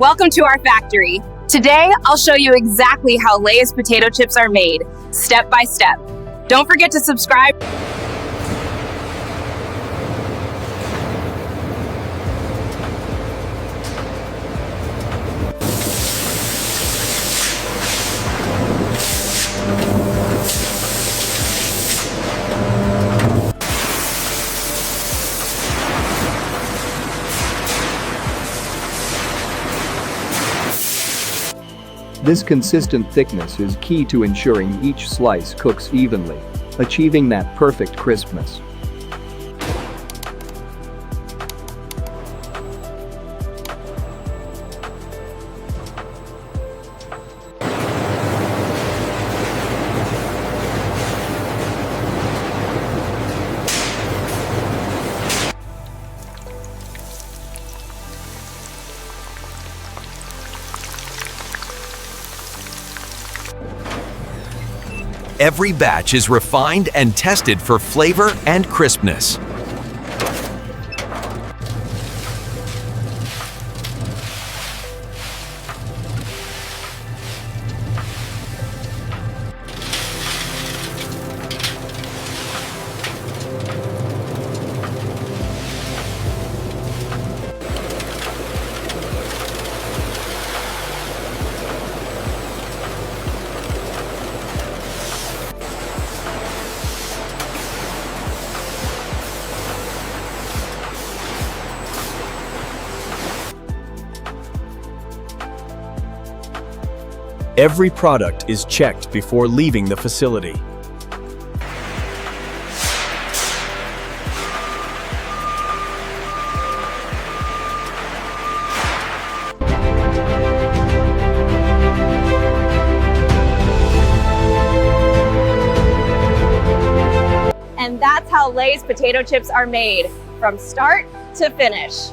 Welcome to our factory. Today, I'll show you exactly how Lay's potato chips are made, step by step. Don't forget to subscribe. This consistent thickness is key to ensuring each slice cooks evenly, achieving that perfect crispness. Every batch is refined and tested for flavor and crispness. Every product is checked before leaving the facility. And that's how Lay's potato chips are made, from start to finish.